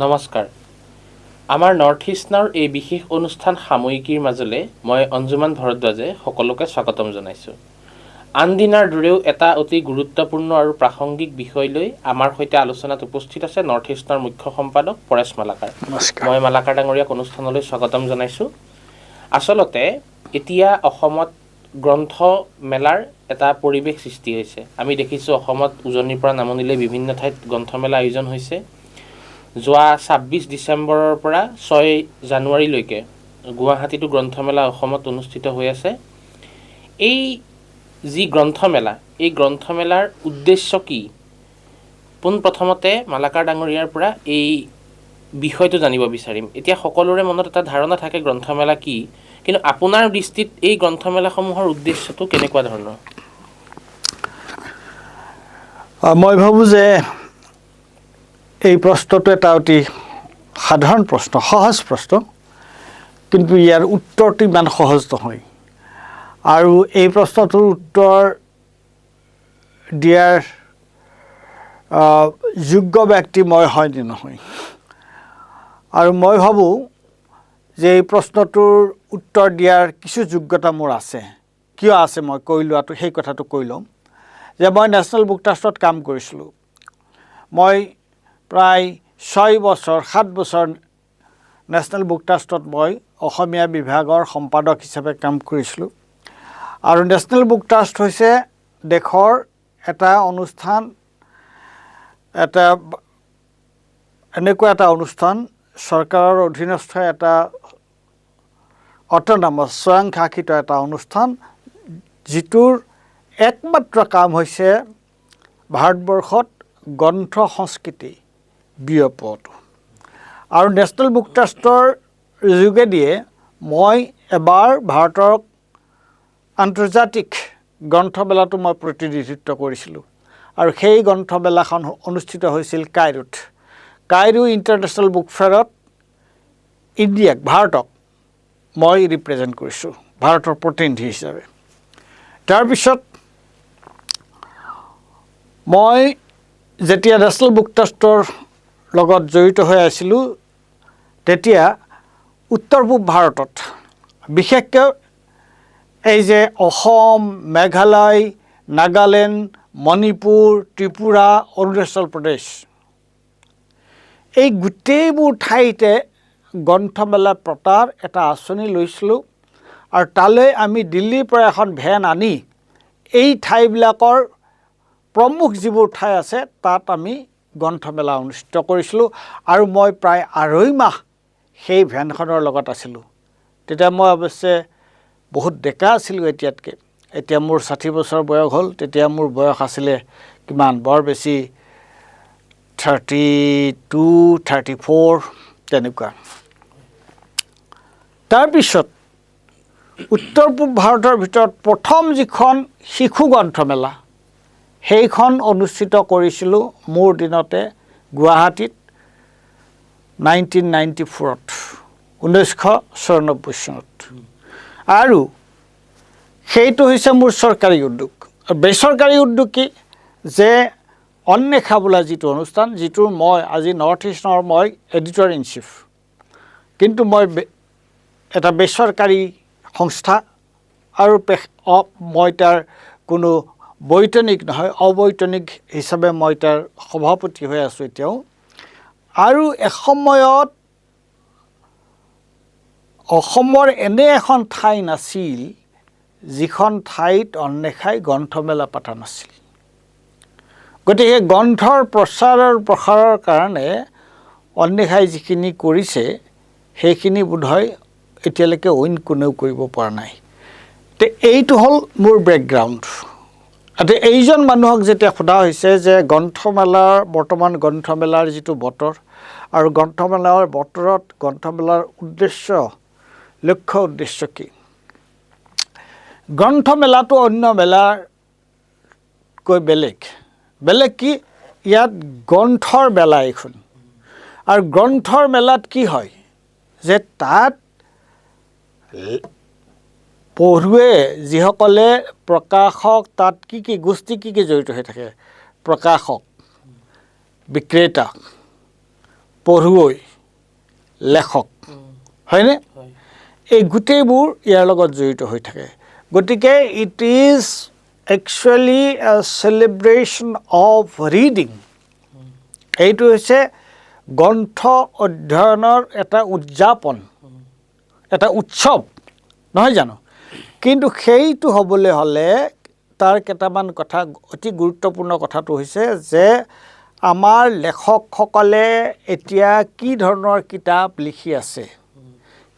নমস্কাৰ। আমাৰ নৰ্থ ইষ্টৰ এই বিশেষ অনুষ্ঠান সাময়িকীৰ মাজলৈ মই অঞ্জুমান ভৰদ্বাজে সকলোকে স্বাগতম জনাইছোঁ। আন দিনাৰ দৰেও এটা অতি গুৰুত্বপূৰ্ণ আৰু প্ৰাসংগিক বিষয় লৈ আমাৰ সৈতে আলোচনাত উপস্থিত আছে নৰ্থ ইষ্টৰ মুখ্য সম্পাদক পৰেশ মালাকাৰ। মই মালাকাৰ ডাঙৰীয়াক অনুষ্ঠানলৈ স্বাগতম জনাইছোঁ। আচলতে এতিয়া অসমত গ্ৰন্থমেলাৰ এটা পৰিৱেশ সৃষ্টি হৈছে। আমি দেখিছোঁ অসমত উজনিৰ পৰা নামনিলৈ বিভিন্ন ঠাইত গ্ৰন্থমেলা আয়োজন হৈছে। যোৱা ২৬ ডিচেম্বৰৰ পৰা ৬ জানুৱাৰীলৈকে গুৱাহাটীতো গ্ৰন্থমেলা অসমত অনুষ্ঠিত হৈ আছে। এই যি গ্ৰন্থমেলা, এই গ্ৰন্থমেলাৰ উদ্দেশ্য কি? পোনপ্ৰথমতে মালাকাৰ ডাঙৰীয়াৰ পৰা এই বিষয়টো জানিব বিচাৰিম। এতিয়া সকলোৰে মনত এটা ধাৰণা থাকে গ্ৰন্থমেলা কি, কিন্তু আপোনাৰ দৃষ্টিত এই গ্ৰন্থমেলাসমূহৰ উদ্দেশ্যটো কেনেকুৱা ধৰণৰ? মই ভাবোঁ যে এই প্ৰশ্নটো এটা অতি সাধাৰণ প্ৰশ্ন, সহজ প্ৰশ্ন, কিন্তু ইয়াৰ উত্তৰটো ইমান সহজ নহয়। আৰু এই প্ৰশ্নটোৰ উত্তৰ দিয়াৰ যোগ্য ব্যক্তি মই হয় নে নহয়। আৰু মই ভাবোঁ যে এই প্ৰশ্নটোৰ উত্তৰ দিয়াৰ কিছু যোগ্যতা মোৰ আছে। কিয় আছে মই কৈ লোৱাটো, সেই কথাটো কৈ ল'ম যে মই নেশ্যনেল বুক ট্ৰাষ্টত কাম কৰিছিলোঁ। মই প্ৰায় ৭ বছৰ নেশ্যনেল বুক ট্ৰাষ্টত মই অসমীয়া বিভাগৰ সম্পাদক হিচাপে কাম কৰিছিলোঁ। আৰু নেশ্যনেল বুক ট্ৰাষ্ট হৈছে দেশৰ এটা অনুষ্ঠান, এনেকুৱা এটা অনুষ্ঠান, চৰকাৰৰ অধীনস্থ এটা অট'নমাছ স্বয়ংশাসিত এটা অনুষ্ঠান, যিটোৰ একমাত্ৰ কাম হৈছে ভাৰতবৰ্ষত গ্ৰন্থ সংস্কৃতি বিয়পোৱাটো। আৰু নেশ্যনেল বুক ট্ৰাষ্টৰ যোগেদিয়ে মই এবাৰ ভাৰতৰ আন্তৰ্জাতিক গ্ৰন্থমেলাটো মই প্ৰতিনিধিত্ব কৰিছিলোঁ। আৰু সেই গ্ৰন্থমেলাখন অনুষ্ঠিত হৈছিল কাইৰোত। কাইৰো ইণ্টাৰনেশ্যনেল বুক ফেয়াৰত ইণ্ডিয়াক, ভাৰতক মই ৰিপ্ৰেজেণ্ট কৰিছোঁ, ভাৰতৰ প্ৰতিনিধি হিচাপে। তাৰপিছত মই যেতিয়া নেশ্যনেল বুক ট্ৰাষ্টৰ লগত জড়িত হৈ আছিলোঁ, তেতিয়া উত্তৰ পূব ভাৰতত, বিশেষকৈ এই যে অসম, মেঘালয়, নাগালেণ্ড, মণিপুৰ, ত্ৰিপুৰা, অৰুণাচল প্ৰদেশ, এই গোটেইবোৰ ঠাইতে গ্ৰন্থমেলা পতাৰ এটা আঁচনি লৈছিলোঁ। আৰু তালৈ আমি দিল্লীৰ পৰা এখন ভেন আনি এই ঠাইবিলাকৰ প্ৰমুখ যিবোৰ ঠাই আছে তাত আমি গ্ৰন্থমেলা অনুষ্ঠিত কৰিছিলোঁ। আৰু মই প্ৰায় ২.৫ মাহ সেই ভেনখনৰ লগত আছিলোঁ। তেতিয়া মই অৱশ্যে বহুত ডেকা আছিলোঁ এতিয়াতকৈ। এতিয়া মোৰ ৬০ বছৰ বয়স হ'ল, তেতিয়া মোৰ বয়স আছিলে কিমান, বৰ বেছি 32, 34 তেনেকুৱা। তাৰপিছত উত্তৰ পূব ভাৰতৰ ভিতৰত প্ৰথম যিখন শিশু গ্ৰন্থমেলা, সেইখন অনুষ্ঠিত কৰিছিলোঁ মোৰ দিনতে গুৱাহাটীত 1994ত, 1994 চনত। আৰু সেইটো হৈছে মোৰ চৰকাৰী উদ্যোগ। বেচৰকাৰী উদ্যোগ কি যে অন্বেষা বোলা যিটো অনুষ্ঠান, যিটোৰ মই আজি নৰ্থ ইষ্টৰ মই এডিটৰ ইন চিফ, কিন্তু মই এটা বেচৰকাৰী সংস্থা আৰু মই তাৰ কোনো বৈতনিক নহয়, অবৈতনিক হিচাপে মই তাৰ সভাপতি হৈ আছোঁ এতিয়াও। আৰু এসময়ত অসমৰ এনে এখন ঠাই নাছিল যিখন ঠাইত অন্বেষাই গ্ৰন্থমেলা পতা নাছিল। গতিকে গ্ৰন্থৰ প্ৰচাৰ আৰু প্ৰসাৰৰ কাৰণে অন্বেষাই যিখিনি কৰিছে, সেইখিনি বোধহয় এতিয়ালৈকে অইন কোনেও কৰিব পৰা নাই। তে এইটো হ'ল মোৰ বেকগ্ৰাউণ্ড। এতিয়া এইজন মানুহক যেতিয়া সোধা হৈছে যে বৰ্তমান গ্ৰন্থমেলাৰ যিটো বতৰ, আৰু গ্ৰন্থমেলাৰ বতৰত গ্ৰন্থমেলাৰ লক্ষ্য উদ্দেশ্য কি? গ্ৰন্থমেলাটো অন্য মেলাতকৈ বেলেগ কি? ইয়াত গ্ৰন্থৰ মেলা এইখন। আৰু গ্ৰন্থৰ মেলাত কি হয় যে তাত পঢ়ুৱে যিসকলে প্ৰকাশক, তাত কি গোষ্ঠী কি জড়িত হৈ থাকে, প্ৰকাশক, বিক্ৰেতা, পঢ়ুৱৈ, লেখক, হয়নে? এই গোটেইবোৰ ইয়াৰ লগত জড়িত হৈ থাকে। গতিকে it is actually A celebration of reading. এইটো হৈছে গ্ৰন্থ অধ্যয়নৰ এটা উদযাপন, এটা উৎসৱ, নহয় জানো? কিন্তু সেইটো হ'বলৈ হ'লে তাৰ কেইটামান কথা, অতি গুৰুত্বপূৰ্ণ কথাটো হৈছে যে আমাৰ লেখকসকলে এতিয়া কি ধৰণৰ কিতাপ লিখি আছে,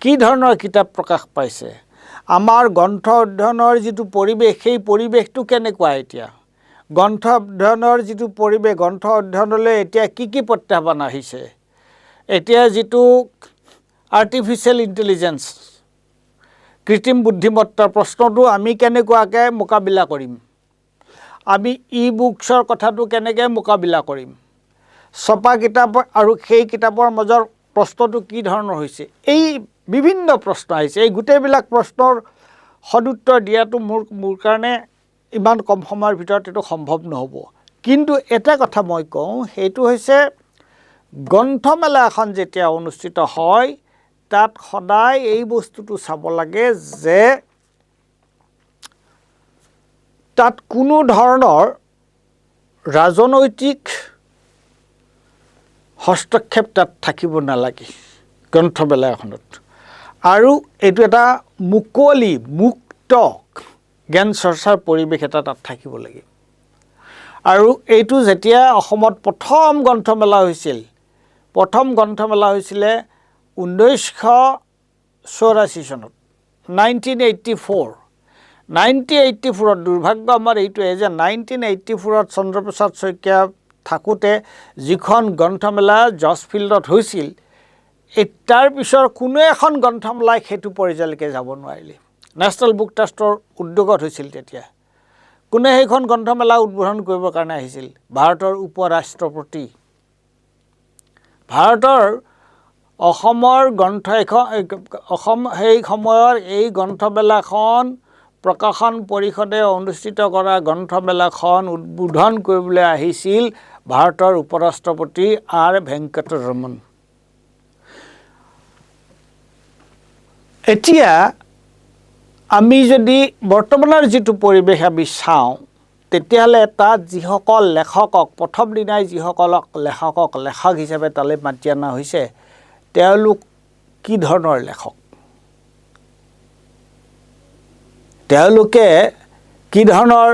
কি ধৰণৰ কিতাপ প্ৰকাশ পাইছে, আমাৰ গ্ৰন্থ অধ্যয়নৰ যিটো পৰিৱেশ, সেই পৰিৱেশটো কেনেকুৱা এতিয়া, গ্ৰন্থ অধ্যয়নৰ যিটো পৰিৱেশ, গ্ৰন্থ অধ্যয়নলৈ এতিয়া কি প্ৰত্যাহ্বান আহিছে, এতিয়া যিটো আৰ্টিফিচিয়েল ইণ্টেলিজেঞ্চ, কৃত্ৰিম বুদ্ধিমত্তাৰ প্ৰশ্নটো আমি কেনেকুৱাকৈ মোকাবিলা কৰিম, আমি বুকছৰ কথাটো কেনেকৈ মোকাবিলা কৰিম, ছপা কিতাপ আৰু সেই কিতাপৰ মাজৰ প্ৰশ্নটো কি ধৰণৰ হৈছে, এই বিভিন্ন প্ৰশ্ন আহিছে। এই গোটেইবিলাক প্ৰশ্নৰ সদুত্তৰ দিয়াটো মোৰ কাৰণে ইমান কম সময়ৰ ভিতৰত এইটো সম্ভৱ নহ'ব। কিন্তু এটা কথা মই কওঁ, সেইটো হৈছে গ্ৰন্থমেলা এখন যেতিয়া অনুষ্ঠিত হয় তাত সদায় এই বস্তুটো চাব লাগে যে তাত কোনো ধৰণৰ ৰাজনৈতিক হস্তক্ষেপ তাত থাকিব নালাগে গ্ৰন্থমেলা এখনত। আৰু এইটো এটা মুক্ত জ্ঞান চৰ্চাৰ পৰিৱেশ এটা তাত থাকিব লাগে। আৰু এইটো যেতিয়া অসমত প্ৰথম গ্ৰন্থমেলা হৈছিলে 1984 চনত, 1984ত দুৰ্ভাগ্য আমাৰ এইটোৱে যে 1984ত চন্দ্ৰপ্ৰসাদ শইকীয়া থাকোঁতে যিখন গ্ৰন্থমেলা জৰ্জ ফিল্ডত হৈছিল, তাৰ পিছৰ কোনো এখন গ্ৰন্থমেলাই সেইটো পৰ্যায়লৈকে যাব নোৱাৰিলে। নেশ্যনেল বুক ট্ৰাষ্টৰ উদ্যোগত হৈছিল তেতিয়া। কোনে সেইখন গ্ৰন্থমেলা উদ্বোধন কৰিবৰ কাৰণে আহিছিল? ভাৰতৰ উপৰাষ্ট্ৰপতি। ভাৰতৰ অসমৰ সেই সময়ৰ এই গ্ৰন্থমেলাখন প্ৰকাশন পৰিষদে অনুষ্ঠিত কৰা গ্ৰন্থমেলাখন উদ্বোধন কৰিবলৈ আহিছিল ভাৰতৰ উপৰাষ্ট্ৰপতি আৰ ভেংকটৰমন। এতিয়া আমি যদি বৰ্তমানৰ যিটো পৰিৱেশ আমি চাওঁ, তেতিয়াহ'লে তাত যিসকল লেখকক প্ৰথম দিনাই যিসকলক লেখক হিচাপে তালৈ মাতি অনা হৈছে, তেওঁলোক কি ধৰণৰ লেখক, তেওঁলোকে কি ধৰণৰ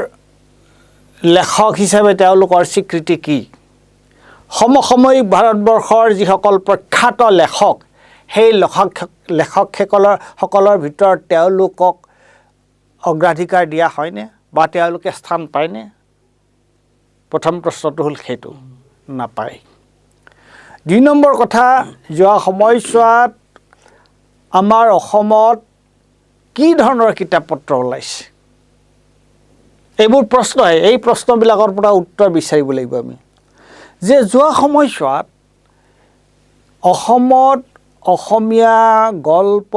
লেখক হিচাপে তেওঁলোকৰ স্বীকৃতি কি, সমসাময়িক ভাৰতবৰ্ষৰ যিসকল প্ৰখ্যাত লেখক, সেই লেখকসকলৰ ভিতৰত তেওঁলোকক অগ্ৰাধিকাৰ দিয়া হয়নে বা তেওঁলোকে স্থান পায়নে? প্ৰথম প্ৰশ্নটো হ'ল সেইটো, নাপায়। ২ নম্বৰ কথা, যোৱা সময়ছোৱাত আমাৰ অসমত কি ধৰণৰ কিতাপ পত্ৰ ওলাইছে, এইবোৰ প্ৰশ্নই, এই প্ৰশ্নবিলাকৰ পৰা উত্তৰ বিচাৰিব লাগিব আমি। যে যোৱা সময়ছোৱাত অসমত অসমীয়া গল্প,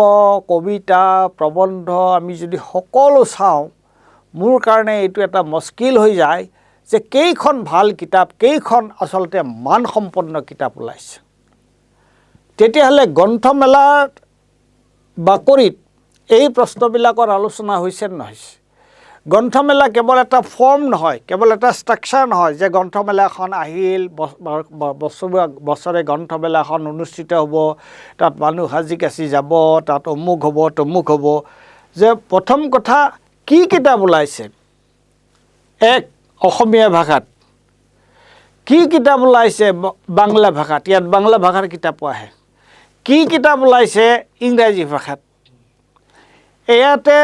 কবিতা, প্ৰবন্ধ আমি যদি সকলো চাওঁ, মোৰ কাৰণে এইটো এটা মুস্কিল হৈ যায় যে কেইখন ভাল কিতাপ, কেইখন আচলতে মানসম্পন্ন কিতাপ ওলাইছে। তেতিয়াহ'লে গ্ৰন্থমেলাৰ বাকৰিত এই প্ৰশ্নবিলাকৰ আলোচনা হৈছে নহৈছে? গ্ৰন্থমেলা কেৱল এটা ফৰ্ম নহয়, কেৱল এটা ষ্ট্ৰাকচাৰ নহয় যে গ্ৰন্থমেলা এখন আহিল, বছৰে গ্ৰন্থমেলা এখন অনুষ্ঠিত হ'ব, তাত মানুহ সাজি কাচি যাব, তাত অমুক হ'ব তমুক হ'ব। যে প্ৰথম কথা, কি কিতাপ ওলাইছে? এক, অসমীয়া ভাষাত। কি কিতাপ ওলাইছে বাংলা ভাষাত? ইয়াত বাংলা ভাষাৰ কিতাপো আহে। কি কিতাপ ওলাইছে ইংৰাজী ভাষাত? ইয়াতে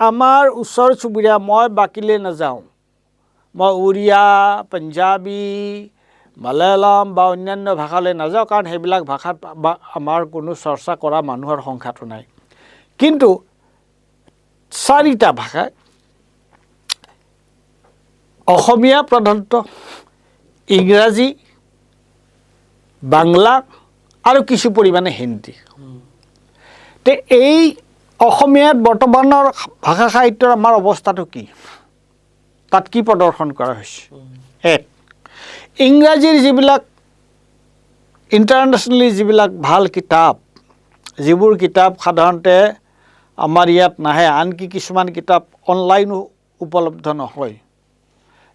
আমাৰ ওচৰ চুবুৰীয়া, মই বাকীলৈ নাযাওঁ, মই উৰিয়া, পাঞ্জাবী, মালায়ালাম বা অন্যান্য ভাষালৈ নাযাওঁ, কাৰণ সেইবিলাক ভাষাত আমাৰ কোনো চৰ্চা কৰা মানুহৰ সংখ্যাটো নাই। কিন্তু 4টা ভাষা, অসমীয়া প্ৰধানত, ইংৰাজী, বাংলা আৰু কিছু পৰিমাণে হিন্দী। তে এই অসমীয়াত বৰ্তমানৰ ভাষা সাহিত্যৰ আমাৰ অৱস্থাটো কি? তাত কি প্ৰদৰ্শন কৰা হৈছে? এক, ইংৰাজীৰ যিবিলাক ইণ্টাৰনেশ্যনেলি যিবিলাক ভাল কিতাপ, যিবোৰ কিতাপ সাধাৰণতে আমাৰ ইয়াত নাহে, আনকি কিছুমান কিতাপ অনলাইনো উপলব্ধ নহয়,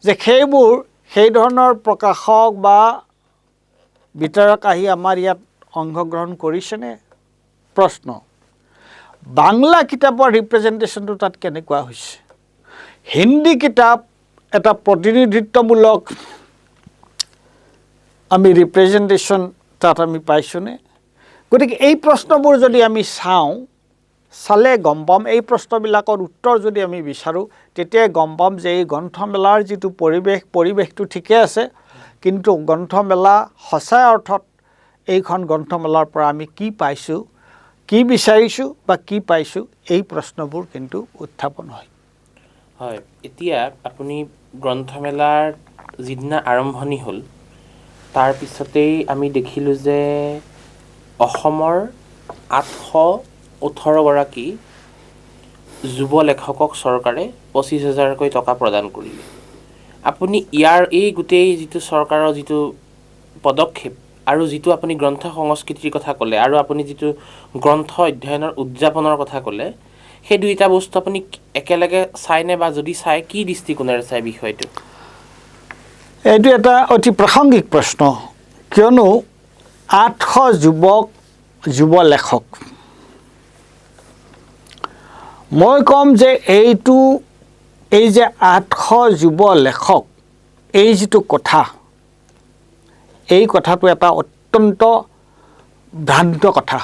যে সেইবোৰ সেই ধৰণৰ প্ৰকাশক বা বিতৰক আহি আমাৰ ইয়াত অংশগ্ৰহণ কৰিছেনে? প্ৰশ্ন। বাংলা কিতাপৰ ৰিপ্ৰেজেণ্টেশ্যনটো তাত কেনেকুৱা হৈছে? হিন্দী কিতাপ এটা প্ৰতিনিধিত্বমূলক আমি ৰিপ্ৰেজেণ্টেশ্যন তাত আমি পাইছোঁনে? গতিকে এই প্ৰশ্নবোৰ যদি আমি চালে গম পাম, এই প্ৰশ্নবিলাকৰ উত্তৰ যদি আমি বিচাৰোঁ, তেতিয়াই গম পাম যে এই গ্ৰন্থমেলাৰ যিটো পৰিৱেশটো ঠিকে আছে, কিন্তু গ্ৰন্থমেলা সঁচা অৰ্থত এইখন গ্ৰন্থমেলাৰ পৰা আমি কি পাইছোঁ, কি বিচাৰিছোঁ বা কি পাইছোঁ, এই প্ৰশ্নবোৰ কিন্তু উত্থাপন হয়। হয়, এতিয়া আপুনি গ্ৰন্থমেলাৰ যিদিনা আৰম্ভণি হ'ল, তাৰ পিছতেই আমি দেখিলোঁ যে অসমৰ 818গৰাকী যুৱ লেখকক চৰকাৰে 25,000কৈ টকা প্ৰদান কৰিলে। আপুনি এই গোটেই যিটো চৰকাৰৰ যিটো পদক্ষেপ আৰু যিটো আপুনি গ্ৰন্থ সংস্কৃতিৰ কথা ক'লে আৰু আপুনি যিটো গ্ৰন্থ অধ্যয়নৰ উদযাপনৰ কথা ক'লে, সেই দুইটা বস্তু আপুনি একেলগে চায়নে, বা যদি চায় কি দৃষ্টিকোণেৰে চায় বিষয়টো? এইটো এটা অতি প্ৰাসংগিক প্ৰশ্ন, কিয়নো 800 যুৱ লেখক, মই ক'ম যে এই যে 800 যুৱ লেখক, এই যিটো কথা, এই কথাটো এটা অত্যন্ত ভ্ৰান্ত কথা।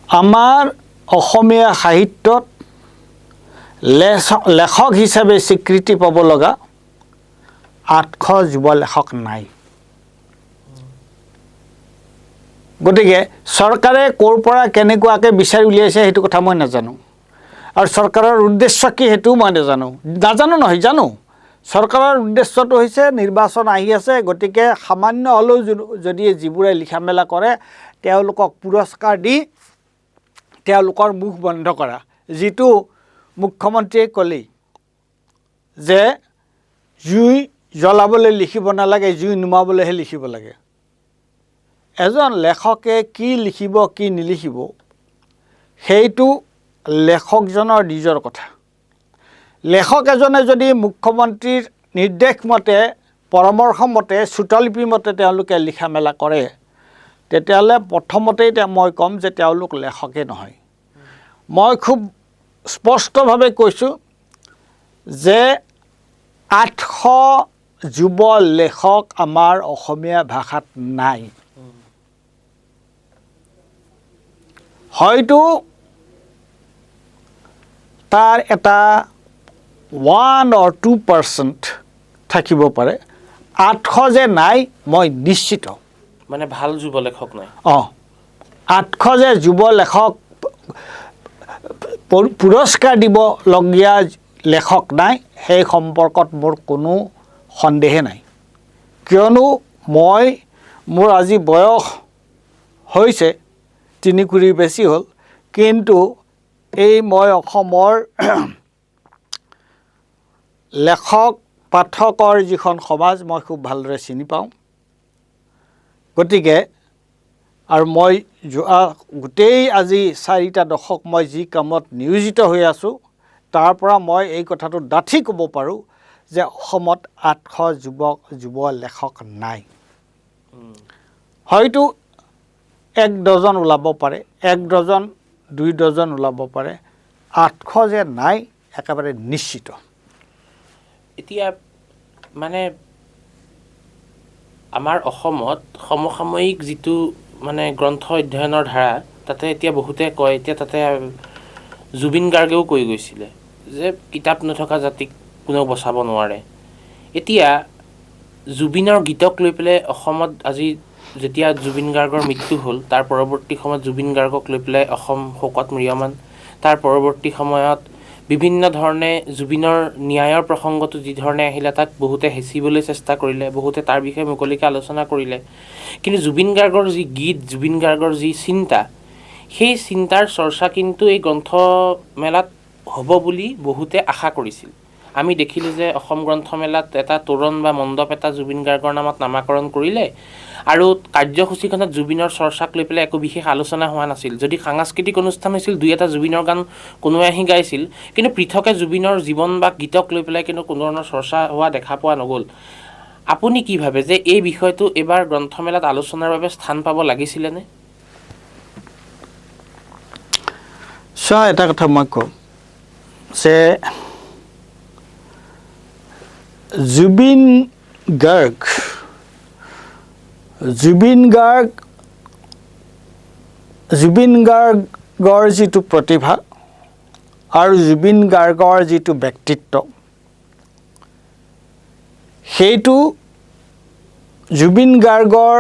আমাৰ অসমীয়া সাহিত্যত লেখক হিচাপে স্বীকৃতি পাব লগা 800 যুৱ লেখক নাই। গতিকে চৰকাৰে ক'ৰ পৰা কেনেকুৱাকৈ বিচাৰি উলিয়াইছে সেইটো কথা মই নাজানো, আৰু চৰকাৰৰ উদ্দেশ্য কি সেইটোও মই নাজানো নহয়, জানো। চৰকাৰৰ উদ্দেশ্যটো হৈছে নিৰ্বাচন আহি আছে, গতিকে সামান্য হ'লেও যদি যিবোৰে লিখা মেলা কৰে তেওঁলোকক পুৰস্কাৰ দি তেওঁলোকৰ মুখ বন্ধ কৰা, যিটো মুখ্যমন্ত্ৰীয়ে ক'লেই যে জুই জ্বলাবলৈ লিখিব নালাগে, জুই নুমাবলৈহে লিখিব লাগে। এজন লেখকে কি লিখিব কি নিলিখিব সেইটো লেখকজনৰ নিজৰ কথা। লেখক এজনে যদি মুখ্যমন্ত্ৰীৰ নিৰ্দেশ মতে, পৰামৰ্শ মতে, শ্ৰুতলিপি মতে তেওঁলোকে লিখা মেলা কৰে, তেতিয়াহ'লে প্ৰথমতেই মই ক'ম যে তেওঁলোক লেখকেই নহয়। মই খুব স্পষ্টভাৱে কৈছোঁ যে 800 যুৱ লেখক আমাৰ অসমীয়া ভাষাত নাই। হয়তো তাৰ এটা 1 or 2% থাকিব পাৰে, 800 যে নাই মই নিশ্চিত। মানে ভাল যুৱ লেখক নাই? 800 যে যুৱ লেখক, পুৰস্কাৰ দিবলগীয়া লেখক নাই, সেই সম্পৰ্কত মোৰ কোনো সন্দেহে নাই। কিয়নো মোৰ আজি বয়স হৈছে 3 কুৰিৰ বেছি হ'ল, কিন্তু মই অসমৰ লেখক পাঠকৰ যিখন সমাজ মই খুব ভালদৰে চিনি পাওঁ। গতিকে আৰু মই গোটেই আজি 4টা দশক মই যি কামত নিয়োজিত হৈ আছোঁ, তাৰ পৰা মই এই কথাটো ডাঠি ক'ব পাৰোঁ যে অসমত 800 যুৱ লেখক নাই। হয়তো 1 ডজন ওলাব পাৰে, 1 ডজন 2 ডজন ওলাব পাৰে, 800 যে নাই একেবাৰে নিশ্চিত। এতিয়া মানে আমাৰ অসমত সমসাময়িক যিটো মানে গ্ৰন্থ অধ্যয়নৰ ধাৰা, তাতে এতিয়া বহুতে কয়, এতিয়া তাতে জুবিন গাৰ্গেও কৈ গৈছিলে যে কিতাপ নথকা জাতিক কোনেও বচাব নোৱাৰে। এতিয়া জুবিনৰ গীতক লৈ পেলাই অসমত আজি যেতিয়া জুবিন গাৰ্গৰ মৃত্যু হ'ল, তাৰ পৰৱৰ্তী সময়ত জুবিন গাৰ্গক লৈ পেলাই অসম শোকত ম্ৰিয়মান। তাৰ পৰৱৰ্তী সময়ত বিভিন্ন ধৰণে জুবিনৰ ন্যায়ৰ প্ৰসংগটো যি ধৰণে আহিলে, তাক বহুতে হেঁচিবলৈ চেষ্টা কৰিলে, বহুতে তাৰ বিষয়ে মুকলিকৈ আলোচনা কৰিলে। কিন্তু জুবিন গাৰ্গৰ যি গীত, জুবিন গাৰ্গৰ যি চিন্তা, সেই চিন্তাৰ চৰ্চা কিন্তু এই গ্ৰন্থমেলাত হ'ব বুলি বহুতে আশা কৰিছিল। আমি দেখিলোঁ যে অসম গ্ৰন্থমেলাত এটা তোৰণ বা মণ্ডপ এটা জুবিন গাৰ্গৰ নামত নামাকৰণ কৰিলে আৰু কাৰ্যসূচীখনত জুবিনৰ চৰ্চাক লৈ পেলাই একো বিশেষ আলোচনা হোৱা নাছিল। যদি সাংস্কৃতিক অনুষ্ঠান হৈছিল, দুই এটা জুবিনৰ গান কোনোৱে আহি গাইছিল, কিন্তু পৃথকে জুবিনৰ জীৱন বা গীতক লৈ পেলাই কিন্তু কোনো ধৰণৰ চৰ্চা হোৱা দেখা পোৱা নগ'ল। আপুনি কি ভাবে যে এই বিষয়টো এইবাৰ গ্ৰন্থমেলাত আলোচনাৰ বাবে স্থান পাব লাগিছিলেনে? চোৱা, এটা কথা মই কওঁ যে জুবিন গাৰ্গৰ যিটো প্ৰতিভা আৰু জুবিন গাৰ্গৰ যিটো ব্যক্তিত্ব, সেইটো জুবিন গাৰ্গৰ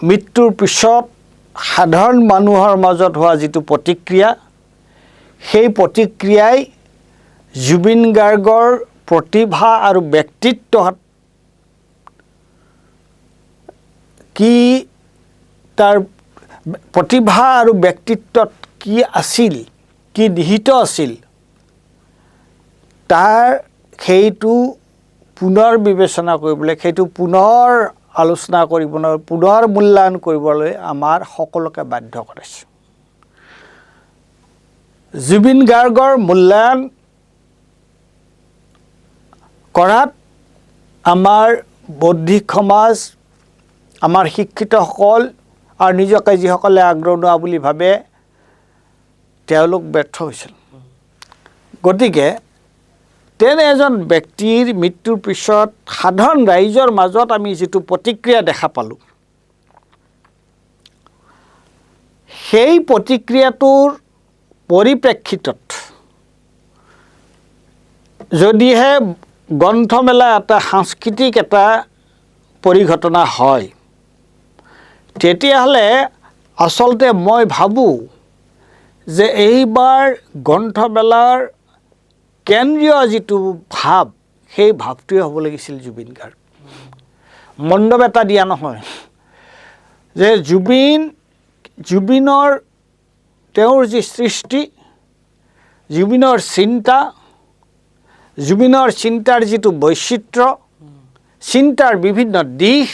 মৃত্যুৰ পিছত সাধাৰণ মানুহৰ মাজত হোৱা যিটো প্ৰতিক্ৰিয়া, সেই প্ৰতিক্ৰিয়াই জুবিন গাৰ্গৰ প্ৰতিভা আৰু ব্যক্তিত্বত কি, তাৰ প্ৰতিভা আৰু ব্যক্তিত্বত কি আছিল, কি নিহিত আছিল, তাৰ সেইটো পুনৰ বিবেচনা কৰিবলৈ, সেইটো পুনৰ আলোচনা কৰিবলৈ, পুনৰ মূল্যায়ন কৰিবলৈ আমাৰ সকলোকে বাধ্য কৰিছে। জুবিন গাৰ্গৰ মূল্যায়ন কৰাত আমাৰ বৌদ্ধিক সমাজ, আমাৰ শিক্ষিতসকল আৰু নিজকে যিসকলে আগৰণুৱা বুলি ভাবে, তেওঁলোক ব্যৰ্থ হৈছিল। গতিকে তেনে এজন ব্যক্তিৰ মৃত্যুৰ পিছত সাধাৰণ ৰাইজৰ মাজত আমি যিটো প্ৰতিক্ৰিয়া দেখা পালোঁ, সেই প্ৰতিক্ৰিয়াটোৰ পৰিপ্ৰেক্ষিতত যদিহে গ্ৰন্থমেলা এটা সাংস্কৃতিক এটা পৰিঘটনা হয়, তেতিয়াহ'লে আচলতে মই ভাবোঁ যে এইবাৰ গ্ৰন্থমেলাৰ কেন্দ্ৰীয় যিটো ভাৱ, সেই ভাৱটোৱে হ'ব লাগিছিল জুবিন গাৰ্গ। মণ্ডপ এটা দিয়া নহয়, যে জুবিনৰ তেওঁৰ যি সৃষ্টি, জুবিনৰ চিন্তাৰ যিটো বৈচিত্ৰ্য, চিন্তাৰ বিভিন্ন দিশ,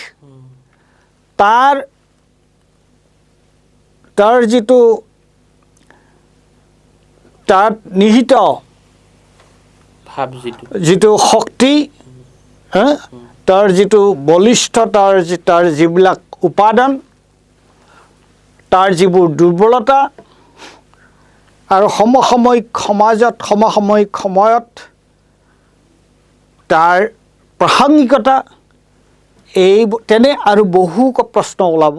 তাৰ যিটো তাত নিহিত যিটো শক্তি, তাৰ যিটো বলিষ্ঠ, তাৰ যিবিলাক উপাদান, তাৰ যিবোৰ দুৰ্বলতা, আৰু সমসাময়িক সমাজত, সমসাময়িক সময়ত তাৰ প্ৰাসংগিকতা, তেনে আৰু বহু প্ৰশ্ন ওলাব।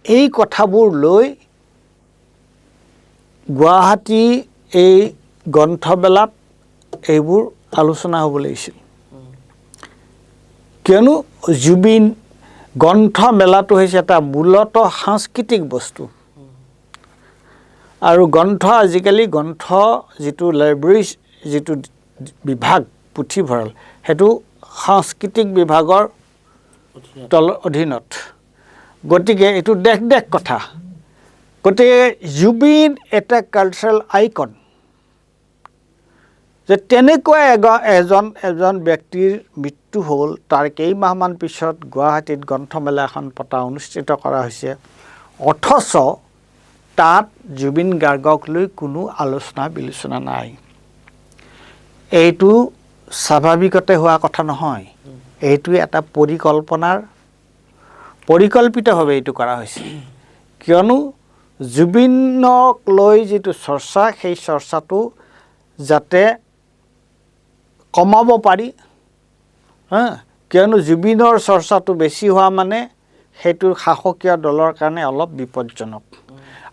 এই কথাবোৰ লৈ গুৱাহাটী এই গ্ৰন্থমেলাত এইবোৰ আলোচনা হ'ব লাগিছিল। কিয়নো জুবিন গ্ৰন্থমেলাটো হৈছে এটা মূলতঃ সাংস্কৃতিক বস্তু, আৰু আজিকালি গ্ৰন্থ যিটো লাইব্ৰেৰী, যিটো বিভাগ, পুথিভঁৰাল, সেইটো সাংস্কৃতিক বিভাগৰ অধীনত। গতিকে এইটো দেশ কথা। গতিকে জুবিন এটা কালচাৰেল আইকন, যে তেনেকুৱা এজন ব্যক্তিৰ মৃত্যু হ'ল, তাৰ কেইমাহমান পিছত গুৱাহাটীত গ্ৰন্থমেলা এখন অনুষ্ঠিত কৰা হৈছে, অথচ তাত জুবিন গাৰ্গক লৈ কোনো আলোচনা বিলোচনা নাই। এইটো স্বাভাৱিকতে হোৱা কথা নহয়, এইটো এটা পৰিকল্পিতভাৱে এইটো কৰা হৈছে। কিয়নো জুবিনক লৈ যিটো চৰ্চা, সেই চৰ্চাটো যাতে কমাব পাৰি, কিয়নো জুবিনৰ চৰ্চাটো বেছি হোৱা মানে সেইটো শাসকীয় দলৰ কাৰণে অলপ বিপদজনক।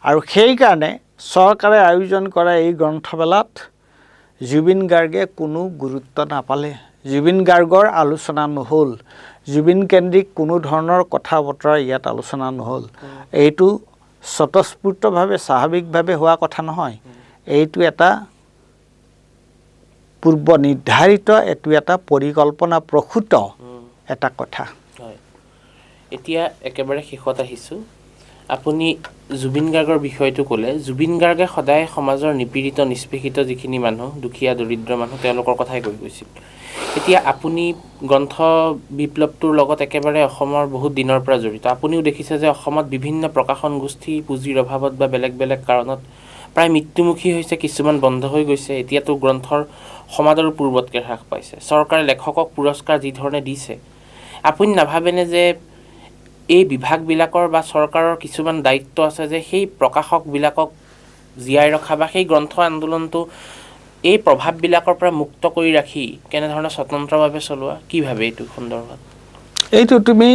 আৰু সেইকাৰণে চৰকাৰে আয়োজন কৰা এই গ্ৰন্থমেলাত জুবিন গাৰ্গে কোনো গুৰুত্ব নাপালে, জুবিন গাৰ্গৰ আলোচনা নহ'ল, জুবিন কেন্দ্ৰিক কোনো ধৰণৰ কথা বতৰা ইয়াত আলোচনা নহ'ল। এইটো স্বতঃস্ফূৰ্তভাৱে, স্বাভাৱিকভাৱে হোৱা কথা নহয়, এইটো এটা পূৰ্ব নিৰ্ধাৰিত, এইটো এটা পৰিকল্পনা প্ৰসূত এটা কথা। এতিয়া একেবাৰে শেষত আহিছোঁ। আপুনি জুবিন গাৰ্গৰ বিষয়টো ক'লে জুবিন গাৰ্গে সদায় সমাজৰ নিপীড়িত নিষ্পেষিত যিখিনি মানুহ দুখীয়া দৰিদ্ৰ মানুহ তেওঁলোকৰ কথাই কৈ গৈছিল এতিয়া আপুনি গ্ৰন্থ বিপ্লৱটোৰ লগত একেবাৰে অসমৰ বহুত দিনৰ পৰা জড়িত আপুনিও দেখিছে যে অসমত বিভিন্ন প্ৰকাশন গোষ্ঠী পুঁজিৰ অভাৱত বা বেলেগ বেলেগ কাৰণত প্ৰায় মৃত্যুমুখী হৈছে কিছুমান বন্ধ হৈ গৈছে এতিয়াতো গ্ৰন্থৰ সমাদৰো পূৰ্বতকৈ হ্ৰাস পাইছে চৰকাৰে লেখকক পুৰস্কাৰ যি ধৰণে দিছে আপুনি নাভাবেনে যে এই বিভাগবিলাকৰ বা চৰকাৰৰ কিছুমান দায়িত্ব আছে যে সেই প্ৰকাশকবিলাকক জীয়াই ৰখা বা সেই গ্ৰন্থ আন্দোলনটো এই প্ৰভাৱবিলাকৰ পৰা মুক্ত কৰি ৰাখি কেনেধৰণে স্বতন্ত্ৰভাৱে চলোৱা কি ভাবে এইটো সন্দৰ্ভত এইটো তুমি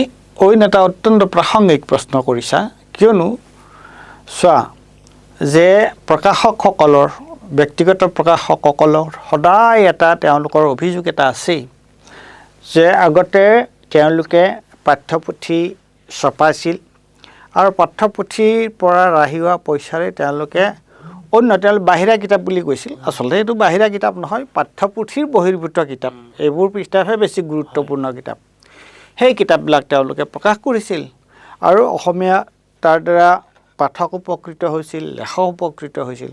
অইন এটা অত্যন্ত প্ৰাসংগিক প্ৰশ্ন কৰিছা কিয়নো চোৱা যে প্ৰকাশকসকলৰ ব্যক্তিগত প্ৰকাশকসকলৰ সদায় এটা তেওঁলোকৰ অভিযোগ এটা আছেই যে আগতে তেওঁলোকে পাঠ্যপুথি ছপাইছিল আৰু পাঠ্যপুথিৰ পৰা ৰাহি হোৱা পইচাৰে তেওঁলোকে অন্য বাহিৰা কিতাপ বুলি কৈছিল আচলতে এইটো বাহিৰা কিতাপ নহয় পাঠ্যপুথিৰ বহিৰ্ভূত কিতাপ এইবোৰ পৃষ্ঠাহে বেছি গুৰুত্বপূৰ্ণ কিতাপ সেই কিতাপবিলাক তেওঁলোকে প্ৰকাশ কৰিছিল আৰু অসমীয়া তাৰ দ্বাৰা পাঠক উপকৃত হৈছিল লেখক উপকৃত হৈছিল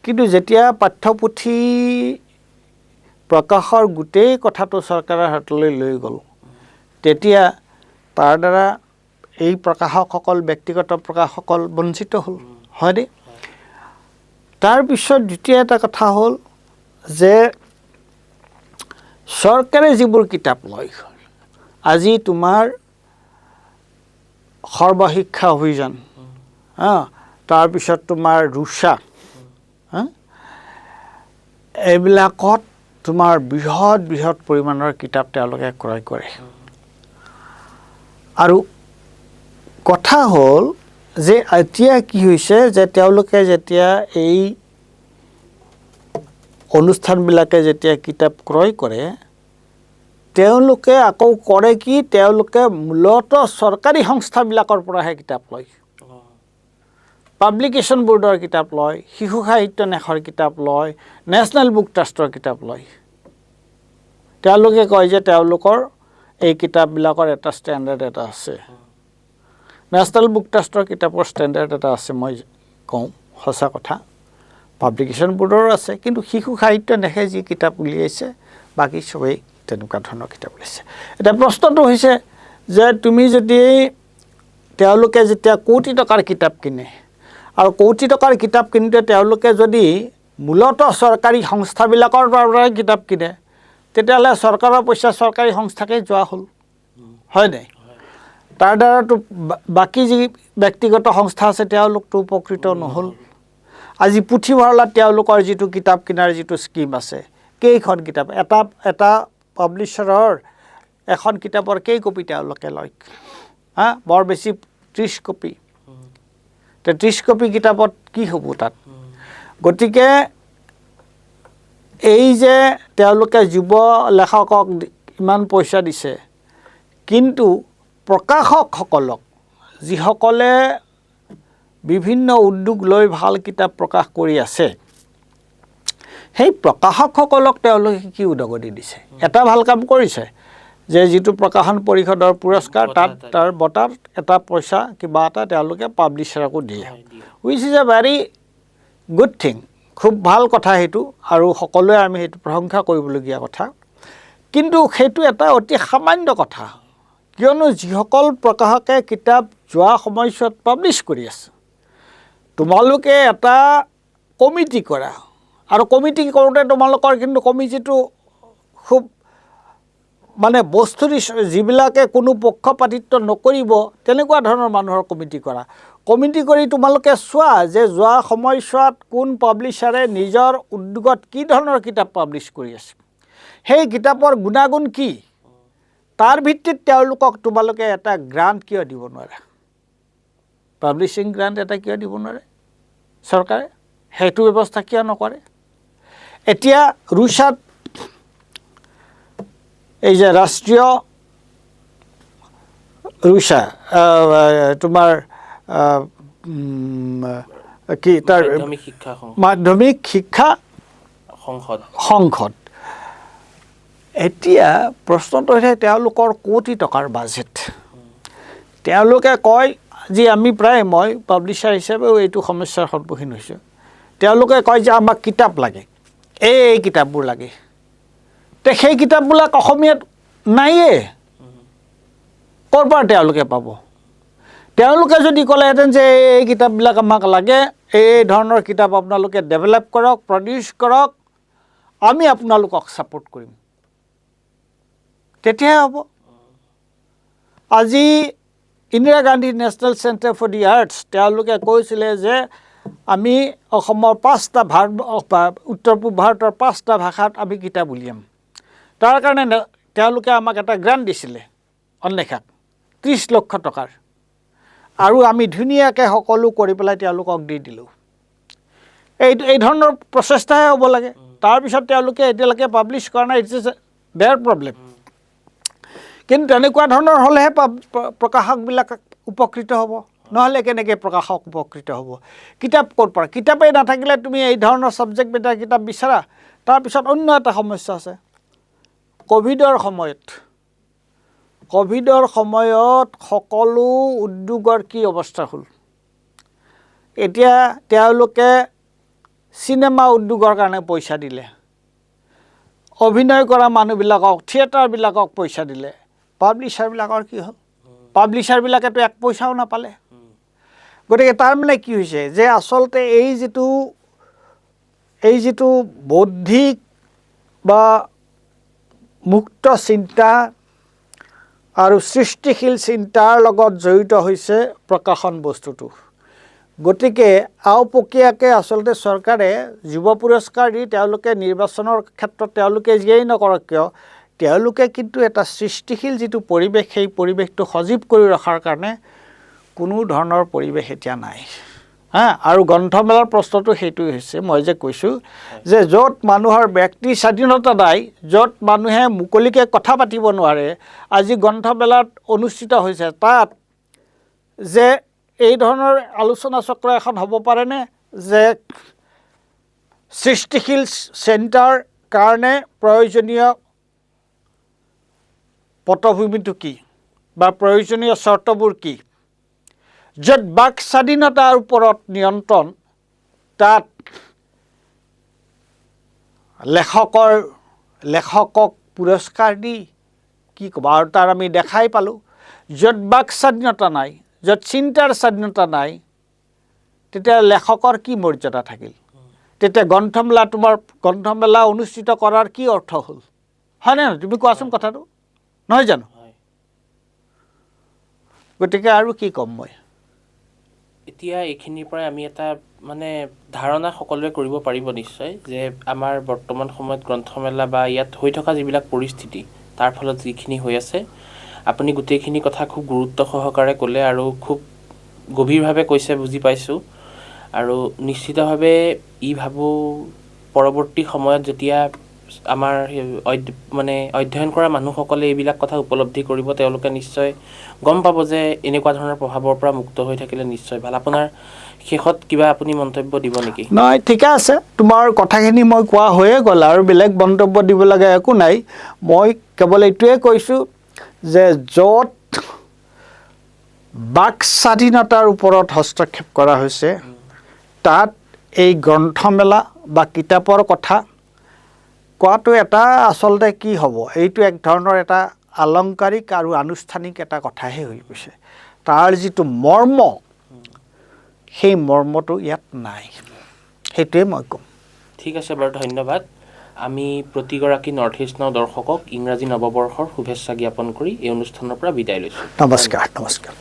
কিন্তু যেতিয়া পাঠ্যপুথি প্ৰকাশৰ গোটেই কথাটো চৰকাৰৰ হাতলৈ লৈ গ'ল তেতিয়া তাৰ দ্বাৰা এই প্ৰকাশকসকল ব্যক্তিগত প্ৰকাশকসকল বঞ্চিত হ'ল হয়নে তাৰপিছত দ্বিতীয় এটা কথা হ'ল যে চৰকাৰে যিবোৰ কিতাপ লয় আজি তোমাৰ সৰ্বশিক্ষা অভিযান তাৰপিছত তোমাৰ ৰুচা এইবিলাকত তোমাৰ বৃহৎ বৃহৎ পৰিমাণৰ কিতাপ তেওঁলোকে ক্ৰয় কৰে আৰু কথা হ'ল যে এতিয়া কি হৈছে যে তেওঁলোকে যেতিয়া এই অনুষ্ঠানবিলাকে যেতিয়া কিতাপ ক্ৰয় কৰে তেওঁলোকে আকৌ কৰে কি তেওঁলোকে মূলতঃ চৰকাৰী সংস্থাবিলাকৰ পৰাহে কিতাপ লয় পাব্লিকেশ্যন বোৰ্ডৰ কিতাপ লয় শিশু সাহিত্য ন্যাসৰ কিতাপ লয় নেশ্যনেল বুক ট্ৰাষ্টৰ কিতাপ লয় তেওঁলোকে কয় যে তেওঁলোকৰ এই কিতাপবিলাকৰ এটা ষ্টেণ্ডাৰ্ড এটা আছে নেশ্যনেল বুক ট্ৰাষ্টৰ কিতাপৰ ষ্টেণ্ডাৰ্ড এটা আছে মই কওঁ সঁচা কথা পাব্লিকেশ্যন বোৰ্ডৰো আছে কিন্তু শিশু সাহিত্য ন্যাসে যি কিতাপ উলিয়াইছে বাকী সবেই তেনেকুৱা ধৰণৰ কিতাপ উলিয়াইছে এতিয়া প্ৰশ্নটো হৈছে যে তুমি যদি তেওঁলোকে যেতিয়া কোটি টকাৰ কিতাপ কিনে আৰু কোটি টকাৰ কিতাপ কিনোতে তেওঁলোকে যদি মূলতঃ চৰকাৰী সংস্থাবিলাকৰ পৰা কিতাপ কিনে তেতিয়াহ'লে চৰকাৰৰ পইচা চৰকাৰী সংস্থাকে যোৱা হ'ল হয়নে তাৰ দ্বাৰাতো বাকী যি ব্যক্তিগত সংস্থা আছে তেওঁলোকতো উপকৃত নহ'ল আজি পুথিভঁৰালত তেওঁলোকৰ যিটো কিতাপ কিনাৰ যিটো স্কিম আছে কেইখন কিতাপ এটা পাব্লিশ্বাৰৰ এখন কিতাপৰ কেই কপি তেওঁলোকে লয় বৰ বেছি 30 কপি 30 কপি কিতাপত কি হ'ব তাত গতিকে এই যে তেওঁলোকে যুৱ লেখকক ইমান পইচা দিছে কিন্তু প্ৰকাশকসকলক যিসকলে বিভিন্ন উদ্যোগ লৈ ভাল কিতাপ প্ৰকাশ কৰি আছে সেই প্ৰকাশকসকলক তেওঁলোকে কি উদগনি দিছে এটা ভাল কাম কৰিছে যে যিটো প্ৰকাশন পৰিষদৰ পুৰস্কাৰ তাত তাৰ বঁটাত এটা পইচা কিবা এটা তেওঁলোকে পাব্লিশ্বাৰকো দিয়ে wish is a very good thing খুব ভাল কথা সেইটো আৰু সকলোৱে আমি সেইটো প্ৰশংসা কৰিবলগীয়া কথা কিন্তু সেইটো এটা অতি সামান্য কথা কিয়নো যিসকল প্ৰকাশকে কিতাপ যোৱা সময়ছোৱাত পাব্লিছ কৰি আছে তোমালোকে এটা কমিটি কৰা আৰু কমিটি কৰোঁতে তোমালোকৰ কিন্তু কমিটিটো খুব মানে বস্তুৰ যিবিলাকে কোনো পক্ষপাতিত্ব নকৰিব তেনেকুৱা ধৰণৰ মানুহৰ কমিটি কৰা কমিটি কৰি তোমালোকে চোৱা যে যোৱা সময়ছোৱাত কোন পাব্লিশ্বাৰে নিজৰ উদ্যোগত কি ধৰণৰ কিতাপ পাব্লিছ কৰি আছে সেই কিতাপৰ গুণাগুণ কি তাৰ ভিত্তিত তেওঁলোকক তোমালোকে এটা গ্ৰাণ্ট কিয় দিব নোৱাৰে পাব্লিছিং গ্ৰাণ্ট এটা কিয় দিব নোৱাৰে চৰকাৰে সেইটো ব্যৱস্থা কিয় নকৰে এতিয়া ৰুচাত এই যে ৰাষ্ট্ৰীয় ৰুচা তোমাৰ কি তাৰ মাধ্যমিক শিক্ষা সংসদ এতিয়া প্ৰশ্নটো হৈছে তেওঁলোকৰ কোটি টকাৰ বাজেট তেওঁলোকে কয় আজি আমি প্ৰায় মই পাব্লিশ্বাৰ হিচাপেও এইটো সমস্যাৰ সন্মুখীন হৈছোঁ। তেওঁলোকে কয় যে আমাক কিতাপ লাগে, এই কিতাপবোৰ লাগে। তে সেই কিতাপবিলাক অসমীয়াত নাইয়ে, ক'ৰ পৰা তেওঁলোকে পাব? তেওঁলোকে যদি ক'লেহেঁতেন যে এই কিতাপবিলাক আমাক লাগে, এই ধৰণৰ কিতাপ আপোনালোকে ডেভেলপ কৰক, প্ৰডিউচ কৰক, আমি আপোনালোকক ছাপোৰ্ট কৰিম, তেতিয়াহে হ'ব। আজি Indira Gandhi national centre for the arts তেওঁলোকে কৈছিলে যে আমি অসমৰ 5টা উত্তৰ পূব ভাৰতৰ 5টা ভাষাত আমি কিতাপ উলিয়াম। তাৰ কাৰণে তেওঁলোকে আমাক এটা গ্ৰাণ্ট দিছিলে অন্বেষাক 30 লক্ষ টকাৰ, আৰু আমি ধুনীয়াকৈ সকলো কৰি পেলাই তেওঁলোকক দি দিলোঁ। এই ধৰণৰ প্ৰচেষ্টাহে হ'ব লাগে। তাৰপিছত তেওঁলোকে এতিয়ালৈকে পাব্লিছ কৰা নাই, ইটছ দেয়াৰ প্ৰব্লেম। কিন্তু তেনেকুৱা ধৰণৰ হ'লেহে প্ৰকাশকবিলাক উপকৃত হ'ব, নহ'লে কেনেকৈ প্ৰকাশক উপকৃত হ'ব? কিতাপ ক'ৰ পৰা? কিতাপেই নাথাকিলে তুমি এই ধৰণৰ ছাবজেক্ট মেটাৰ কিতাপ বিচাৰা। তাৰপিছত অন্য এটা সমস্যা আছে, ক'ভিডৰ সময়ত সকলো উদ্যোগৰ কি অৱস্থা হ'ল? এতিয়া তেওঁলোকে চিনেমা উদ্যোগৰ কাৰণে পইচা দিলে, অভিনয় কৰা মানুহবিলাকক, থিয়েটাৰবিলাকক পইচা দিলে, পাব্লিশ্বাৰবিলাকৰ কি হ'ল? পাব্লিশ্বাৰবিলাকেতো এক পইচাও নাপালে। গতিকে তাৰমানে কি হৈছে যে আচলতে এই যিটো বৌদ্ধিক বা মুক্ত চিন্তা আৰু সৃষ্টিশীল চিন্তাৰ লগত জড়িত হৈছে প্ৰকাশন বস্তুটো। গতিকে আওপকীয়াকৈ আচলতে চৰকাৰে যুৱ পুৰস্কাৰ দি তেওঁলোকে নিৰ্বাচনৰ ক্ষেত্ৰত তেওঁলোকে যিয়েই নকৰক কিয়, তেওঁলোকে কিন্তু এটা সৃষ্টিশীল যিটো পৰিৱেশ, সেই পৰিৱেশটো সজীৱ কৰি ৰখাৰ কাৰণে কোনো ধৰণৰ পৰিৱেশ এতিয়া নাই। আৰু গ্ৰন্থমেলাৰ প্ৰশ্নটো সেইটোৱে হৈছে, মই যে কৈছোঁ যে য'ত মানুহৰ ব্যক্তি স্বাধীনতা নাই, য'ত মানুহে মুকলিকৈ কথা পাতিব নোৱাৰে, আজি গ্ৰন্থমেলাত অনুষ্ঠিত হৈছে, তাত যে এই ধৰণৰ আলোচনা চক্ৰ এখন হ'ব পাৰেনে যে সৃষ্টিশীল চেণ্টাৰ কাৰণে প্ৰয়োজনীয় পটভূমিটো কি বা প্ৰয়োজনীয় চৰ্তবোৰ কি? য'ত বাক স্বাধীনতাৰ ওপৰত নিয়ন্ত্ৰণ, তাত লেখকক পুৰস্কাৰ দি কি ক'ব? আৰু তাৰ আমি দেখাই পালোঁ, য'ত বাক স্বাধীনতা নাই, য'ত চিন্তাৰ স্বাধীনতা নাই, তেতিয়া লেখকৰ কি মৰ্যাদা থাকিল? তেতিয়া গ্ৰন্থমেলা অনুষ্ঠিত কৰাৰ কি অৰ্থ হ'ল? হয়নে নহয়? তুমি কোৱাচোন কথাটো, নহয় জানো? গতিকে আৰু কি ক'ম মই? এতিয়া এইখিনিৰ পৰাই আমি এটা ধাৰণা সকলোৱে কৰিব পাৰিব নিশ্চয় যে আমাৰ বৰ্তমান সময়ত গ্ৰন্থমেলা বা ইয়াত হৈ থকা যিবিলাক পৰিস্থিতি, তাৰ ফলত যিখিনি হৈ আছে, আপুনি গোটেইখিনি কথা খুব গুৰুত্ব সহকাৰে ক'লে আৰু খুব গভীৰভাৱে কৈছে, বুজি পাইছোঁ। আৰু নিশ্চিতভাৱে ভাবোঁ পৰৱৰ্তী সময়ত যেতিয়া আমাৰ অধ্যয়ন কৰা মানুহসকলে এইবিলাক কথা উপলব্ধি কৰিব, তেওঁলোকে নিশ্চয় গম পাব যে এনেকুৱা ধৰণৰ প্ৰভাৱৰ পৰা মুক্ত হৈ থাকিলে নিশ্চয় ভাল। আপোনাৰ শেষত কিবা আপুনি মন্তব্য দিব নেকি? নহয়, ঠিকে আছে, তোমাৰ কথাখিনি মই কোৱা হৈয়ে গ'ল, আৰু বেলেগ মন্তব্য দিব লগা একো নাই। মই কেৱল এইটোৱে কৈছোঁ যে য'ত বাক স্বাধীনতাৰ ওপৰত হস্তক্ষেপ কৰা হৈছে, তাত এই গ্ৰন্থমেলা বা কিতাপৰ কথা কোৱাটো এটা আচলতে কি হ'ব, এইটো এক ধৰণৰ এটা আলংকাৰিক আৰু আনুষ্ঠানিক এটা কথাহে হৈ গৈছে। তাৰ যিটো মৰ্ম, সেই মৰ্মটো ইয়াত নাই, সেইটোৱে মই ক'ম। ঠিক আছে বাৰু, ধন্যবাদ। আমি প্ৰতিগৰাকী নৰ্থ ইষ্ট নাও দৰ্শকক ইংৰাজী নৱবৰ্ষৰ শুভেচ্ছা জ্ঞাপন কৰি এই অনুষ্ঠানৰ পৰা বিদায় লৈছোঁ। নমস্কাৰ।